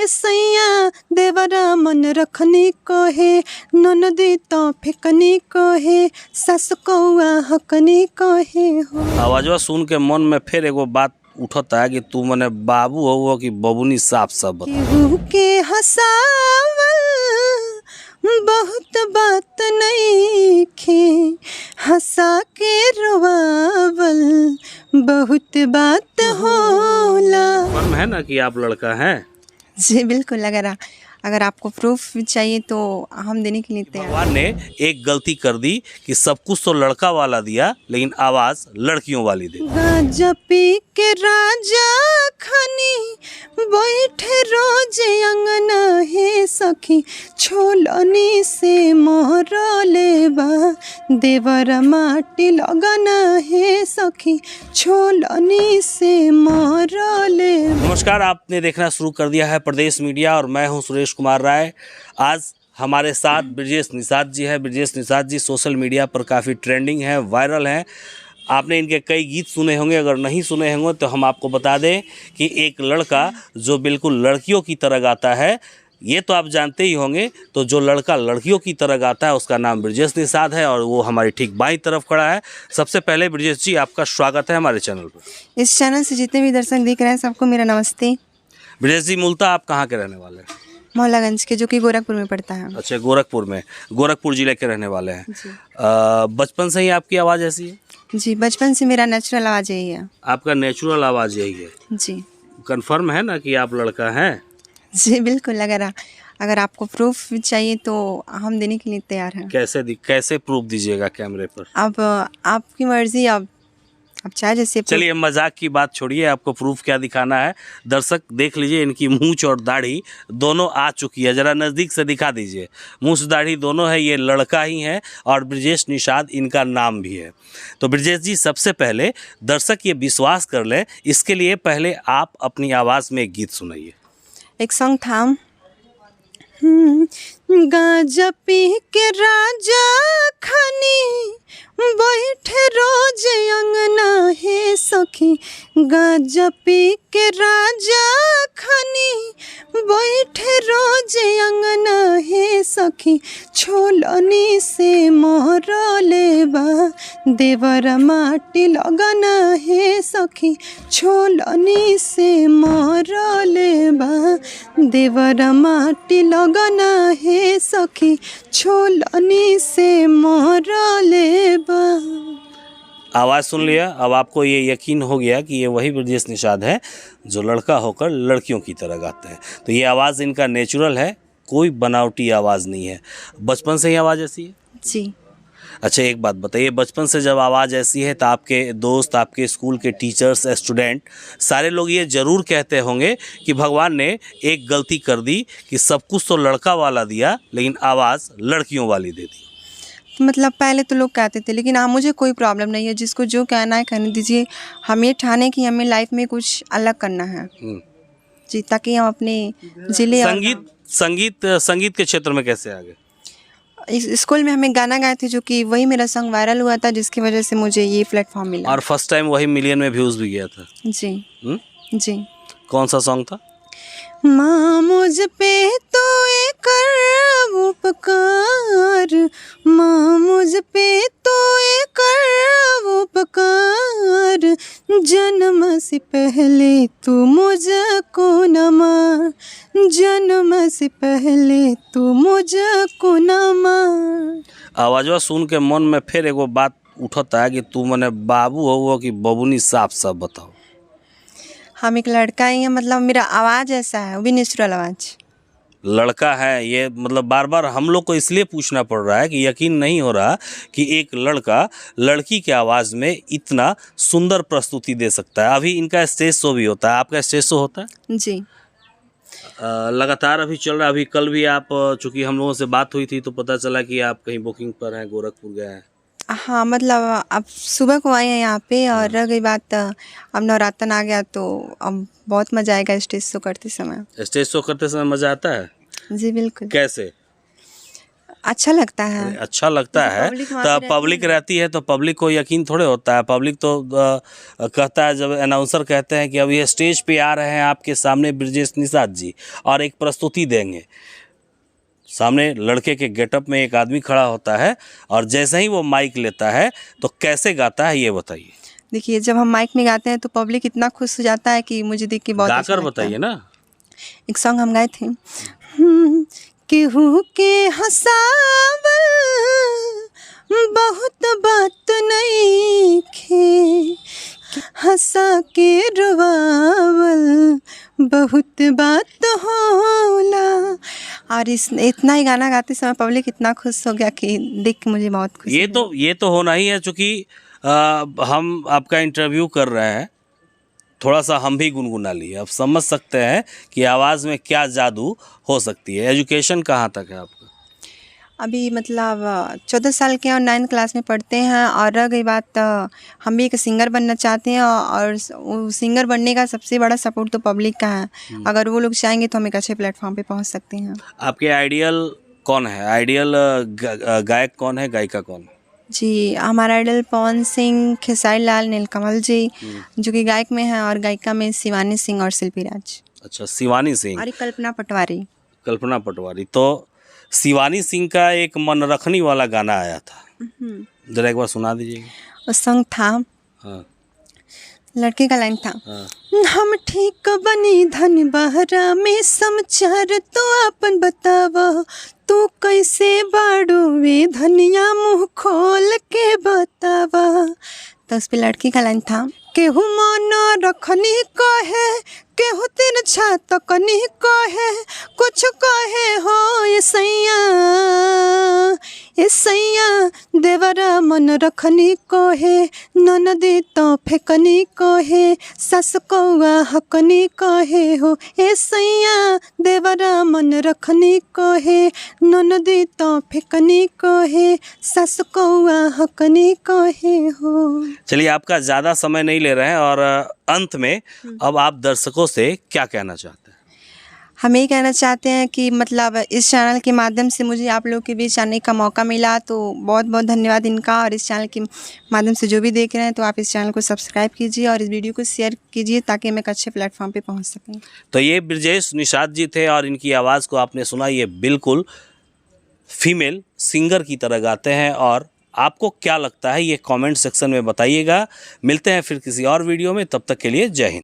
सैया देवरा मन रखनी कहे ननदी तो फेकनी कहे सस कौआ हकनी कहे हो। आवाजवा सुन के मन में फिर एगो बात उठता है कि तू मने बाबू हो कि बबुनी साफ सब बता। केहू के हंसावल बहुत बात नहीं खे हंसा के रोवावल बहुत बात होला। मन में है ना कि आप लड़का हैं? जी बिल्कुल। अगर आपको प्रूफ चाहिए तो हम देने के लिए तैयार। भगवान ने एक गलती कर दी कि सब कुछ तो लड़का वाला दिया लेकिन आवाज लड़कियों वाली दे दी। गांजा पी के राजा खनी बैठे रोज अंगना हे सखी छोलनी से मोहरले बा देवर माटी लगना हे सखी छोलनी से मोहरले। नमस्कार, आपने देखना शुरू कर दिया है प्रदेश मीडिया और मैं हूं सुरेश कुमार राय। आज हमारे साथ ब्रजेश निषाद जी है। ब्रजेश निषाद जी सोशल मीडिया पर काफ़ी ट्रेंडिंग है, वायरल हैं। आपने इनके कई गीत सुने होंगे, अगर नहीं सुने होंगे तो हम आपको बता दें कि एक लड़का जो बिल्कुल लड़कियों की तरह गाता है, ये तो आप जानते ही होंगे। तो जो लड़का लड़कियों की तरह गाता है उसका नाम ब्रजेश निषाद है और वो हमारी ठीक बाईं तरफ खड़ा है। सबसे पहले ब्रजेश जी आपका स्वागत है हमारे चैनल पर। इस चैनल से जितने भी दर्शक देख रहे हैं सबको मेरा नमस्ते। ब्रजेश जी मूलतः आप कहाँ के रहने वाले हैं? मोहल्लागंज के, जो कि गोरखपुर में पड़ता है। अच्छा, गोरखपुर जिले के रहने वाले हैं। बचपन से ही आपकी आवाज़ ऐसी है? जी बचपन से मेरा नेचुरल आवाज़ यही है। आपका नेचुरल आवाज़ यही है? जी कंफर्म है ना कि आप लड़का हैं? जी बिल्कुल। अगर आपको प्रूफ चाहिए तो हम देने के लिए तैयार हैं। कैसे प्रूफ दीजिएगा कैमरे पर? अब आपकी मर्जी। अब चाहे जैसे। चलिए मजाक की बात छोड़िए, आपको प्रूफ क्या दिखाना है। दर्शक देख लीजिए, इनकी मूंछ और दाढ़ी दोनों आ चुकी है। ज़रा नज़दीक से दिखा दीजिए, मूंछ दाढ़ी दोनों है। ये लड़का ही है और ब्रजेश निषाद इनका नाम भी है। तो ब्रजेश जी सबसे पहले दर्शक ये विश्वास कर ले, इसके लिए पहले आप अपनी आवाज़ में एक गीत सुनाइए। एक सॉन्ग था। गांजा पी के राजा खनी बैठे रोज अंगना हे सखी गांजा पी के राजा खनी बैठे रोज अंगना हे सखी छोलनी से मोहरले बा देवर माटी लगना हे सखी छोलनी से मोहरले बा देवर माटी लगना हे सखी छोलनी से मोहरले बा। आवाज़ सुन लिया, अब आपको ये यकीन हो गया कि ये वही ब्रजेश निषाद है जो लड़का होकर लड़कियों की तरह गाते हैं। तो ये आवाज़ इनका नेचुरल है, कोई बनावटी आवाज़ नहीं है। बचपन से ही आवाज़ ऐसी है? जी। अच्छा एक बात बताइए, बचपन से जब आवाज़ ऐसी है तो आपके दोस्त, आपके स्कूल के टीचर्स, स्टूडेंट सारे लोग ये ज़रूर कहते होंगे कि भगवान ने एक गलती कर दी कि सब कुछ तो लड़का वाला दिया लेकिन आवाज़ लड़कियों वाली दे दी। मतलब पहले तो लोग कहते थे, लेकिन हाँ मुझे कोई प्रॉब्लम नहीं है। जिसको जो कहना है कहने दीजिए। हम ये ठाने कि हमें लाइफ में कुछ अलग करना है जी, ताकि हम अपने ज़िले। संगीत के क्षेत्र में कैसे आ गए? इस स्कूल में हमें गाना गाए थे, जो कि वही मेरा सॉन्ग वायरल हुआ था, जिसकी वजह से मुझे ये प्लेटफॉर्म मिला। और फर्स्ट टाइम वही मिलियन में व्यूज़ भी गया था? जी जी। कौन सा सॉन्ग था? माँ मुझ पे तो कर उपकार, माँ मुझ पे तो कर उपकार, जन्म से पहले तू मुझको न मार, जन्म से पहले तू मुझको न मार। आवाज़वा सुन के मन में फिर एगो बात उठता है कि तू मने बाबू हो कि बबुनी साफ साफ बताओ। हम एक लड़का ही है, मतलब मेरा आवाज़ ऐसा है, वो भी नेचुरल आवाज़। लड़का है ये, मतलब बार बार हम लोग को इसलिए पूछना पड़ रहा है कि यकीन नहीं हो रहा कि एक लड़का लड़की के आवाज़ में इतना सुंदर प्रस्तुति दे सकता है। अभी इनका स्टेज शो भी होता है, आपका स्टेज शो होता है? जी लगातार अभी चल रहा है। अभी कल भी आप, चूँकि हम लोगों से बात हुई थी तो पता चला कि आप कहीं बुकिंग पर हैं, गोरखपुर गए हैं। हाँ, मतलब अब सुबह को आए हैं यहाँ पे, और रह गई बात अब नवरात्र आ गया तो अब बहुत मज़ा आएगा स्टेज शो करते समय। स्टेज शो करते समय मज़ा आता है? जी बिल्कुल। कैसे? अच्छा लगता है। अच्छा लगता जैसे है। पब्लिक वहाँ तो पे रहती पब्लिक है ना। रहती है तो पब्लिक को यकीन थोड़े होता है। पब्लिक तो कहता है, जब अनाउंसर कहते हैं कि अब ये स्टेज पे आ रहे हैं आपके सामने ब्रजेश निषाद जी और एक प्रस्तुति देंगे, सामने लड़के के गेटअप में एक आदमी खड़ा होता है और जैसे ही वो माइक लेता है तो कैसे गाता है ये बताइए। देखिए, जब हम माइक में गाते हैं तो पब्लिक इतना खुश हो जाता है कि मुझे देख के बहुत अच्छा गाकर लगता है। बताइए ना। एक सॉन्ग हम गाए थे, केहू के हंसावल बहुत बात नहीं खे, हंसा के रुवावल बहुत बात होला। और इस इतना ही गाना गाते समय पब्लिक इतना खुश हो गया कि देख के मुझे बहुत खुशी हुई। ये तो होना ही है, चूँकि हम आपका इंटरव्यू कर रहे हैं, थोड़ा सा हम भी गुनगुना लिए। अब समझ सकते हैं कि आवाज़ में क्या जादू हो सकती है। एजुकेशन कहाँ तक है आपका? अभी मतलब 14 साल के हैं और 9th क्लास में पढ़ते हैं। और रह गई बात, हम भी एक सिंगर बनना चाहते हैं और सिंगर बनने का सबसे बड़ा सपोर्ट तो पब्लिक का है। अगर वो लोग चाहेंगे तो हम एक अच्छे प्लेटफॉर्म पे पहुंच सकते हैं। आपके आइडियल कौन है? आइडियल गायक कौन है, गायिका कौन है? जी, हमारा आइडल पवन सिंह, खेसारी लाल, नीलकमल जी, जो कि गायक में हैं, और गायिका में शिवानी सिंह और शिल्पी राज। अच्छा, शिवानी सिंह और एक कल्पना पटवारी। कल्पना पटवारी। तो शिवानी सिंह का एक मन रखनी वाला गाना आया था, जरा एक बार सुना दीजिएगा। वो सॉन्ग था, हाँ लड़के का लाइन था, हाँ। हम ठीक बनी धन बहरा में समाचार तो अपन बतावा, तू कैसे बाड़ू वे धनिया मुँह खोल के बतावा। तो उस पे लड़की का लाइन था, केहू मन रखनी कहे, केहू तीन छात कनी कहे, कुछ कहे हो ये सैया देवरा मन रखनी कहे, ननदी तो फेकनी कहे, सस कौआ हकनी कहे हो, ए सैया देवरा मन रखनी कहे, ननदी तो फेकनी कहे, सस कौआ हकनी कहे हो। चलिए, आपका ज़्यादा समय नहीं ले रहे हैं और अंत में अब आप दर्शकों से क्या कहना चाहते हैं? हम ये कहना चाहते हैं कि मतलब इस चैनल के माध्यम से मुझे आप लोगों के बीच आने का मौका मिला, तो बहुत बहुत धन्यवाद इनका। और इस चैनल के माध्यम से जो भी देख रहे हैं तो आप इस चैनल को सब्सक्राइब कीजिए और इस वीडियो को शेयर कीजिए ताकि हम एक अच्छे प्लेटफॉर्म पे पहुंच सकें। तो ये ब्रजेश निषाद जी थे और इनकी आवाज़ को आपने सुना, ये बिल्कुल फीमेल सिंगर की तरह गाते हैं। और आपको क्या लगता है ये कमेंट सेक्शन में बताइएगा। मिलते हैं फिर किसी और वीडियो में, तब तक के लिए जय हिंद।